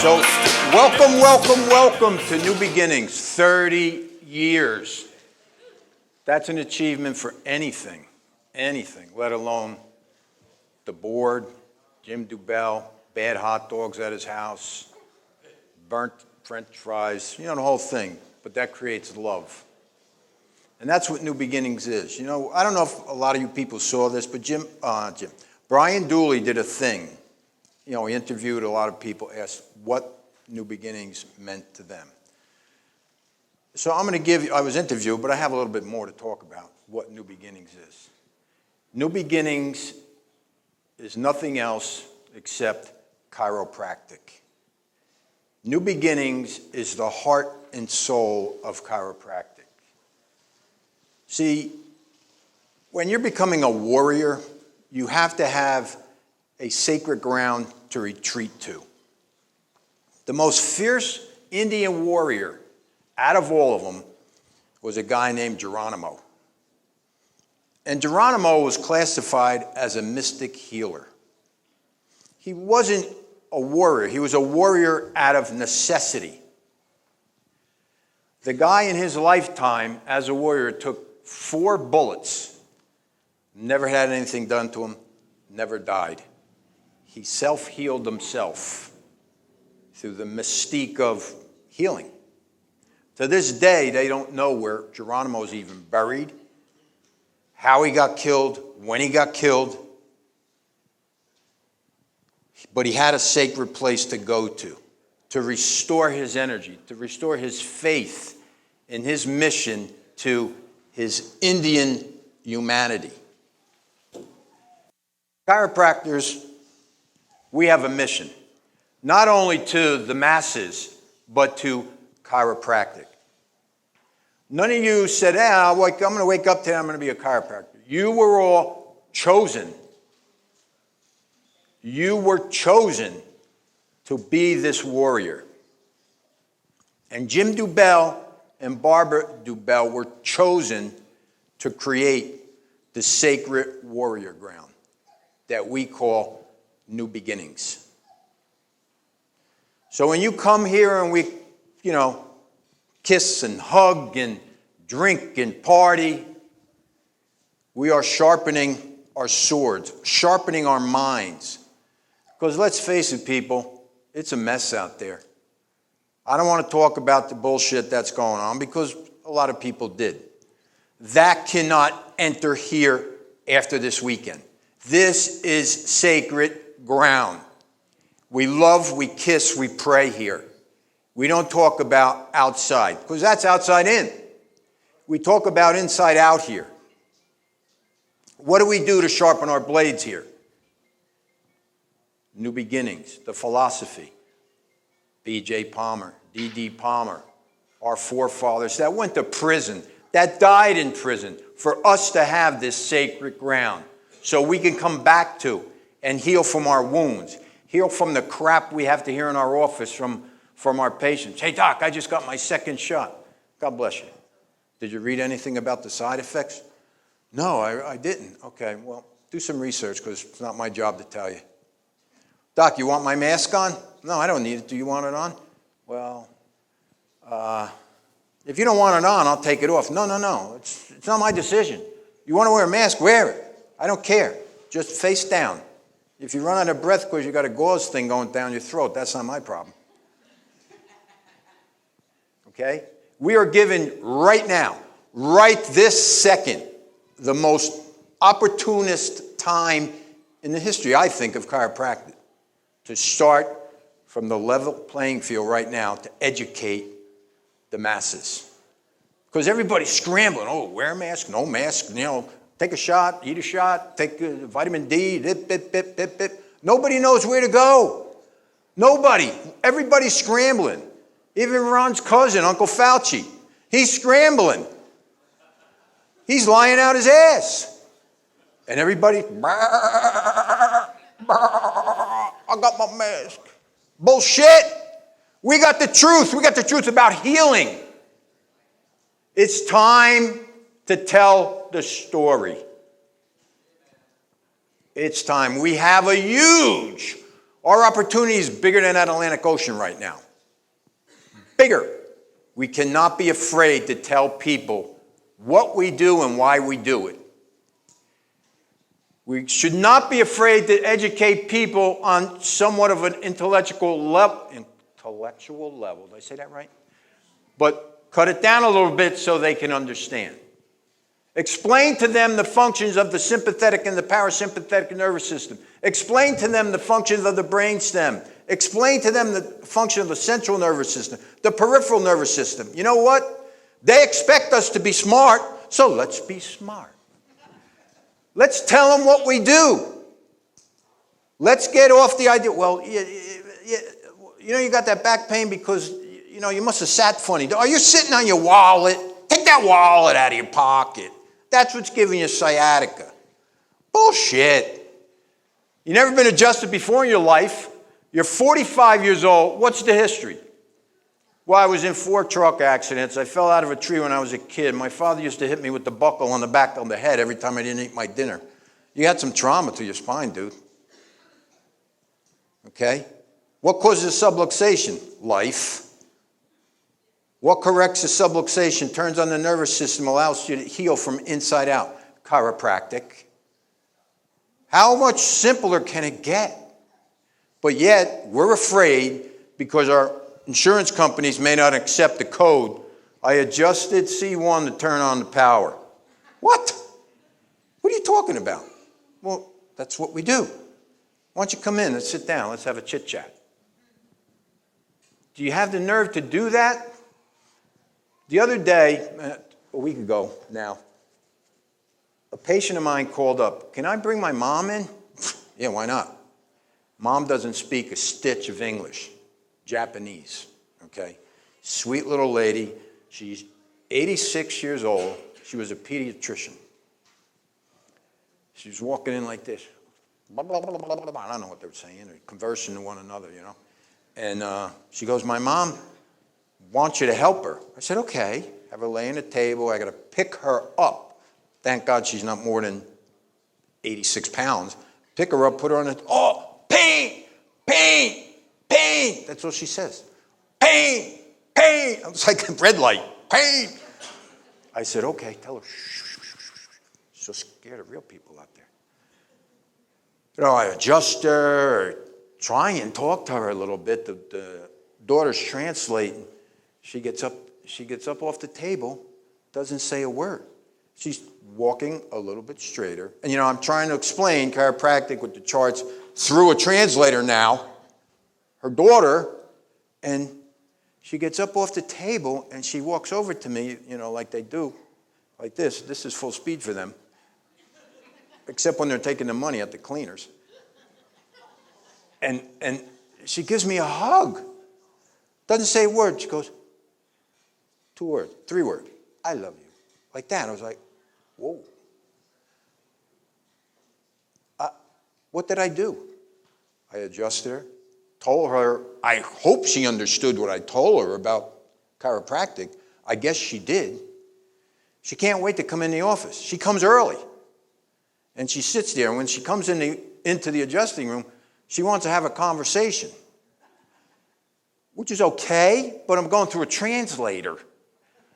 So, welcome to New Beginnings, 30 years. That's an achievement for anything, let alone the board, Jim Dubell, bad hot dogs at his house, burnt French fries, the whole thing. But that creates love. And that's what New Beginnings is. I don't know if a lot of you people saw this, but Brian Dooley did a thing. He interviewed a lot of people, asked what New Beginnings meant to them. So I'm going to I was interviewed, but I have a little bit more to talk about what New Beginnings is. New Beginnings is nothing else except chiropractic. New Beginnings is the heart and soul of chiropractic. See, when you're becoming a warrior, you have to have a sacred ground to retreat to. The most fierce Indian warrior out of all of them was a guy named Geronimo. And Geronimo was classified as a mystic healer. He wasn't a warrior. He was a warrior out of necessity. The guy in his lifetime as a warrior took 4 bullets, never had anything done to him, never died. He self-healed himself through the mystique of healing. To this day, they don't know where Geronimo is even buried, how he got killed, when he got killed. But he had a sacred place to go to restore his energy, to restore his faith in his mission to his Indian humanity. Chiropractors, we have a mission, not only to the masses, but to chiropractic. None of you said, I'm going to wake up today, I'm going to be a chiropractor. You were all chosen. You were chosen to be this warrior. And Jim Dubell and Barbara Dubell were chosen to create the sacred warrior ground that we call New Beginnings. So when you come here and we, kiss and hug and drink and party, we are sharpening our swords, sharpening our minds. Because let's face it, people, it's a mess out there. I don't want to talk about the bullshit that's going on because a lot of people did. That cannot enter here after this weekend. This is sacred ground. We love, we kiss, we pray here. We don't talk about outside, because that's outside in. We talk about inside out here. What do we do to sharpen our blades here? New Beginnings, the philosophy. B.J. Palmer, D.D. Palmer, our forefathers that went to prison, that died in prison, for us to have this sacred ground so we can come back to and heal from our wounds, heal from the crap we have to hear in our office from our patients. Hey, doc, I just got my 2nd shot. God bless you. Did you read anything about the side effects? No, I didn't. Okay, well, do some research because it's not my job to tell you. Doc, you want my mask on? No, I don't need it. Do you want it on? Well, if you don't want it on, I'll take it off. No. It's not my decision. You want to wear a mask, wear it. I don't care. Just face down. If you run out of breath because you got a gauze thing going down your throat, that's not my problem. Okay? We are given right now, right this second, the most opportunist time in the history, I think, of chiropractic, to start from the level playing field right now to educate the masses. Because everybody's scrambling. Oh, wear a mask, no mask, take a shot, eat a shot, take vitamin D, dip. Nobody knows where to go. Nobody. Everybody's scrambling. Even Ron's cousin, Uncle Fauci, he's scrambling. He's lying out his ass. And everybody, I got my mask. Bullshit. We got the truth. We got the truth about healing. It's time to tell the story. It's time. We have a huge Our opportunity is bigger than that Atlantic Ocean right now. Bigger. We cannot be afraid to tell people what we do and why we do it. We should not be afraid to educate people on somewhat of an intellectual level. Intellectual level, did I say that right? But cut it down a little bit so they can understand. Explain to them the functions of the sympathetic and the parasympathetic nervous system. Explain to them the functions of the brainstem. Explain to them the function of the central nervous system, the peripheral nervous system. You know what? They expect us to be smart, so let's be smart. Let's tell them what we do. Let's get off the idea, well, you got that back pain because, you must have sat funny. Are you sitting on your wallet? Take that wallet out of your pocket. That's what's giving you sciatica. Bullshit. You never been adjusted before in your life. You're 45 years old. What's the history? Well, I was in 4 truck accidents. I fell out of a tree when I was a kid. My father used to hit me with the buckle on the back of the head every time I didn't eat my dinner. You had some trauma to your spine, dude. Okay? What causes subluxation? Life. What corrects the subluxation, turns on the nervous system, allows you to heal from inside out? Chiropractic. How much simpler can it get? But yet, we're afraid because our insurance companies may not accept the code. I adjusted C1 to turn on the power. What? What are you talking about? Well, that's what we do. Why don't you come in, let's sit down, let's have a chit chat. Do you have the nerve to do that? The other day, a week ago now, a patient of mine called up. Can I bring my mom in? Yeah, why not? Mom doesn't speak a stitch of English, Japanese, okay? Sweet little lady. She's 86 years old. She was a pediatrician. She was walking in like this. Blah, blah, blah, blah, blah, blah. I don't know what they were saying. They're conversing to one another, And she goes, my mom wants you to help her. I said, okay. Have her lay on the table. I got to pick her up. Thank God she's not more than 86 pounds. Pick her up, put her on the, pain, pain, pain. That's what she says. Pain, pain. I was like a red light. Pain. I said, okay, tell her. Shh, shh, shh, shh. She's so scared of real people out there. I adjust her, try and talk to her a little bit. The daughter's translating. She gets up off the table, doesn't say a word. She's walking a little bit straighter. And I'm trying to explain chiropractic with the charts through a translator now, her daughter, and she gets up off the table and she walks over to me, like they do, like this. This is full speed for them, except when they're taking the money at the cleaners. And she gives me a hug. Doesn't say a word. She goes, 2 words, 3 words. I love you. Like that. I was like, whoa. What did I do? I adjusted her, told her, I hope she understood what I told her about chiropractic. I guess she did. She can't wait to come in the office. She comes early. And she sits there. And when she comes into the adjusting room, she wants to have a conversation, which is okay, but I'm going through a translator.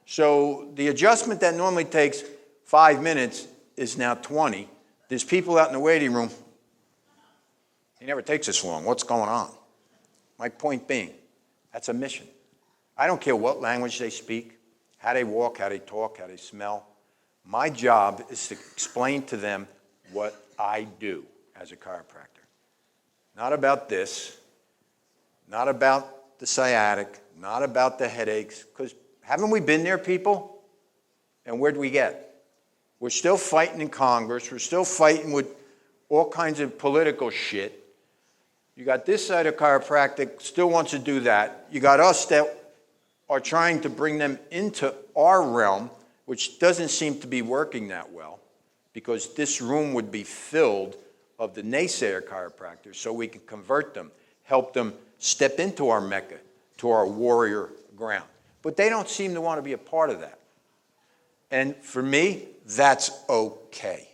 So the adjustment that normally takes 5 minutes is now 20. There's people out in the waiting room. It never takes this long. What's going on? My point being, that's a mission. I don't care what language they speak, how they walk, how they talk, how they smell. My job is to explain to them what I do as a chiropractor. Not about this, not about the sciatic, not about the headaches, because haven't we been there, people? And where'd we get? We're still fighting in Congress. We're still fighting with all kinds of political shit. You got this side of chiropractic still wants to do that. You got us that are trying to bring them into our realm, which doesn't seem to be working that well, because this room would be filled of the naysayer chiropractors so we can convert them, help them step into our Mecca, to our warrior ground. But they don't seem to want to be a part of that. And for me, that's okay.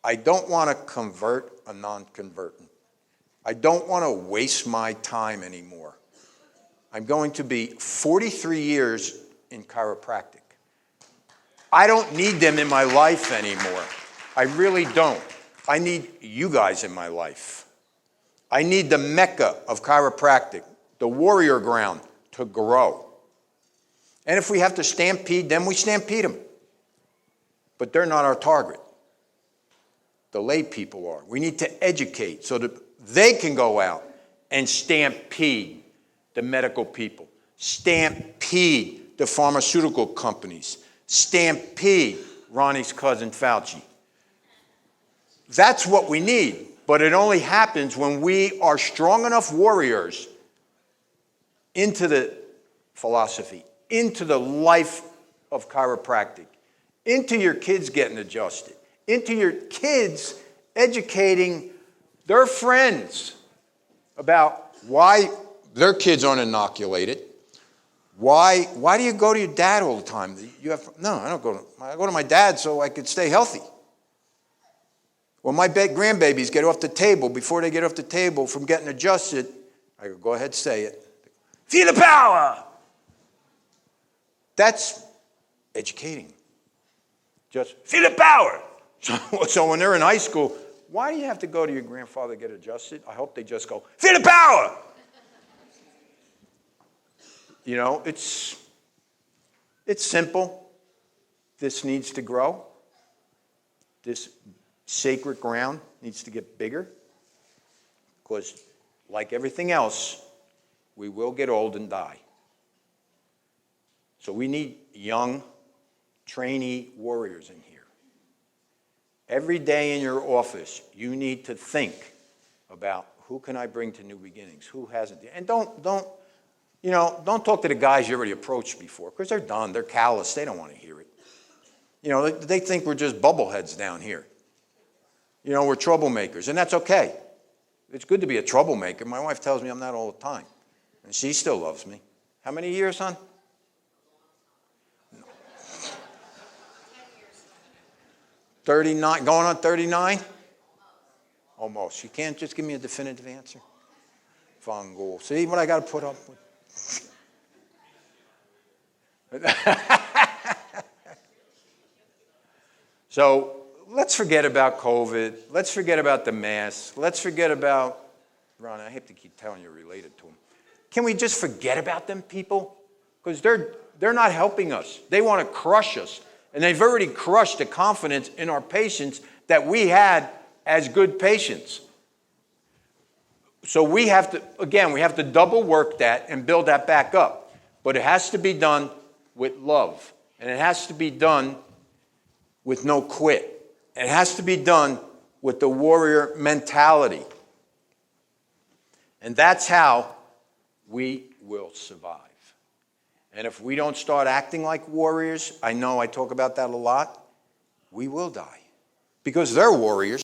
I don't want to convert a non-convertant. I don't want to waste my time anymore. I'm going to be 43 years in chiropractic. I don't need them in my life anymore. I really don't. I need you guys in my life. I need the mecca of chiropractic, the warrior ground, to grow. And if we have to stampede them, we stampede them. But they're not our target. The lay people are. We need to educate so that they can go out and stampede the medical people, stampede the pharmaceutical companies, stampede Ronnie's cousin Fauci. That's what we need, but it only happens when we are strong enough warriors into the philosophy, into the life of chiropractic, into your kids getting adjusted, into your kids educating their friends about why their kids aren't inoculated. Why do you go to your dad all the time? No, I don't go to, I go to my dad so I could stay healthy. When my grandbabies get off the table, before they get off the table from getting adjusted, I go ahead, say it. Feel the power! That's educating. Just feel the power! So when they're in high school, why do you have to go to your grandfather to get adjusted? I hope they just go, feel the power! You know, it's simple. This needs to grow. This sacred ground needs to get bigger. Because like everything else, we will get old and die. So we need young, trainee warriors in here. Every day in your office, you need to think about who can I bring to new beginnings, who hasn't. And don't talk to the guys you already approached before, because they're done, they're callous, they don't want to hear it. You know, they think we're just bubbleheads down here. You know, we're troublemakers, and that's okay. It's good to be a troublemaker. My wife tells me I'm not all the time, and she still loves me. How many years, hon? 39, going on 39? Almost. You can't just give me a definitive answer? Fungal. See what I got to put up with? So let's forget about COVID. Let's forget about the mask. Let's forget about, Ron, I have to keep telling you related to them. Can we just forget about them people? Because they're not helping us. They want to crush us. And they've already crushed the confidence in our patients that we had as good patients. So we have to double work that and build that back up. But it has to be done with love. And it has to be done with no quit. It has to be done with the warrior mentality. And that's how we will survive. And if we don't start acting like warriors, I know I talk about that a lot, we will die. Because they're warriors.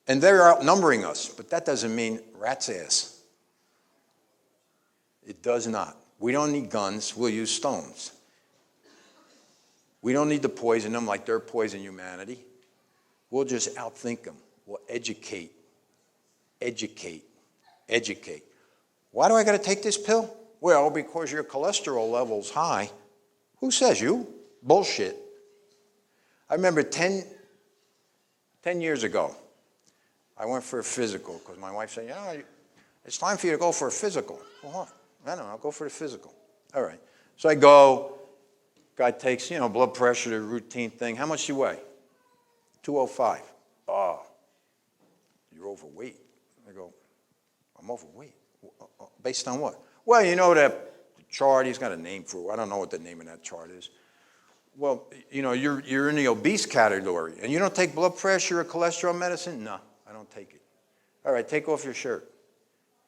And they're outnumbering us. But that doesn't mean rat's ass. It does not. We don't need guns. We'll use stones. We don't need to poison them like they're poisoning humanity. We'll just outthink them. We'll educate. Educate. Educate. Why do I got to take this pill? Well, because your cholesterol level's high. Who says you? Bullshit. I remember 10 years ago, I went for a physical because my wife said, it's time for you to go for a physical. For what? I don't know, I'll go for the physical. All right. So I go, guy takes, blood pressure, the routine thing. How much do you weigh? 205. Oh, you're overweight. I go, I'm overweight. Based on what? Well, that chart, he's got a name for it. I don't know what the name of that chart is. Well, you're in the obese category, and you don't take blood pressure or cholesterol medicine? No, I don't take it. All right, take off your shirt.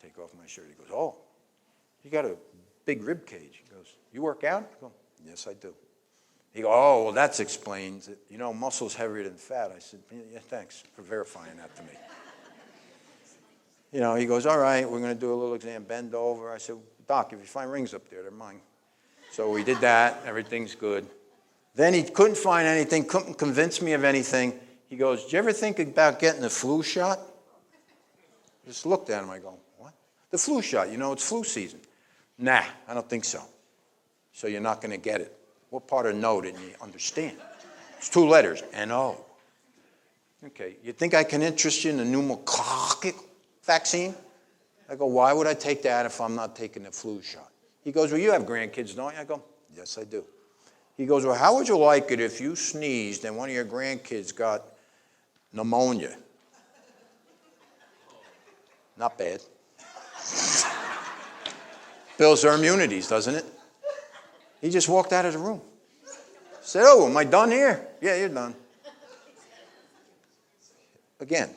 Take off my shirt. He goes, oh, you got a big rib cage. He goes, you work out? I go, yes, I do. He goes, oh, well, that explains it. Muscle's heavier than fat. I said, yeah, thanks for verifying that to me. He goes, all right, we're going to do a little exam, bend over. I said, Doc, if you find rings up there, they're mine. So we did that. Everything's good. Then he couldn't find anything, couldn't convince me of anything. He goes, did you ever think about getting the flu shot? Just looked at him. I go, what? The flu shot. You know, it's flu season. Nah, I don't think so. So you're not going to get it. What part of no didn't you understand? It's 2 letters, N-O. Okay, you think I can interest you in the pneumococcal vaccine? I go, why would I take that if I'm not taking the flu shot? He goes, well, you have grandkids, don't you? I go, yes, I do. He goes, well, how would you like it if you sneezed and one of your grandkids got pneumonia? Not bad. Builds their immunities, doesn't it? He just walked out of the room. Said, oh, am I done here? Yeah, you're done. Again,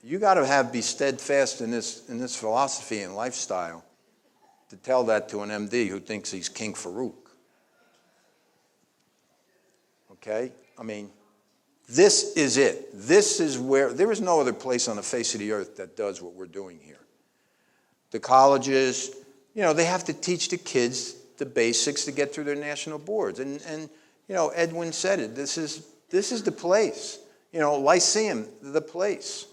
you got to be steadfast in this philosophy and lifestyle to tell that to an MD who thinks he's King Farouk. Okay? I mean, this is it. This is where, there is no other place on the face of the earth that does what we're doing here. The colleges, you know, they have to teach the kids the basics to get through their national boards. And you know, Edwin said it, this is the place. You know, Lyceum, the place.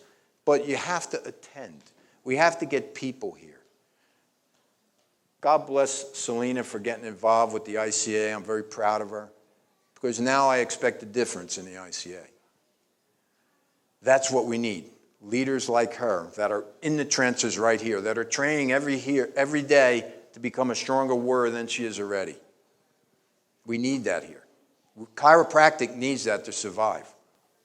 But you have to attend. We have to get people here. God bless Selena for getting involved with the ICA. I'm very proud of her. Because now I expect a difference in the ICA. That's what we need. Leaders like her that are in the trenches right here, that are training every day to become a stronger warrior than she is already. We need that here. Chiropractic needs that to survive.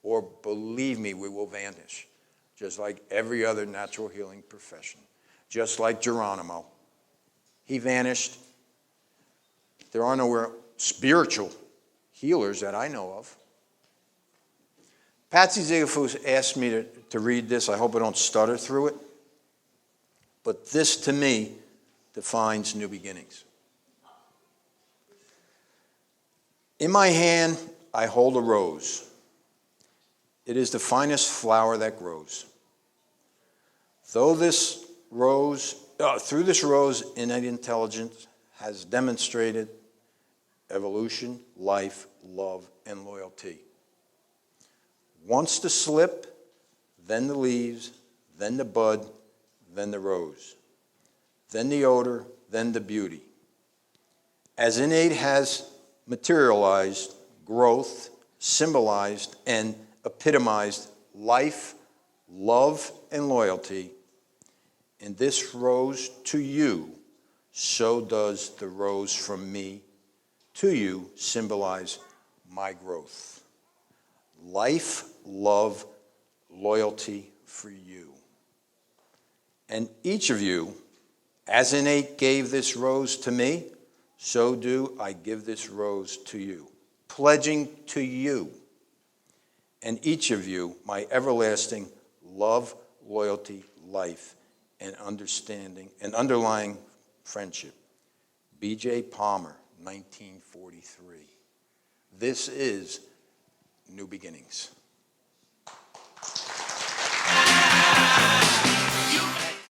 Or believe me, we will vanish. Just like every other natural healing profession. Just like Geronimo. He vanished. There are no spiritual healers that I know of. Patsy Zigafus asked me to read this. I hope I don't stutter through it. But this, to me, defines new beginnings. In my hand, I hold a rose. It is the finest flower that grows. Through this rose, innate intelligence has demonstrated evolution, life, love, and loyalty. Once the slip, then the leaves, then the bud, then the rose, then the odor, then the beauty. As innate has materialized, growth, symbolized, and epitomized life, love, and loyalty, in this rose to you, so does the rose from me to you symbolize my growth. Life, love, loyalty for you. And each of you, as innate gave this rose to me, so do I give this rose to you, pledging to you and each of you my everlasting love, loyalty, life, and understanding and underlying friendship. B.J. Palmer, 1943. This is New Beginnings.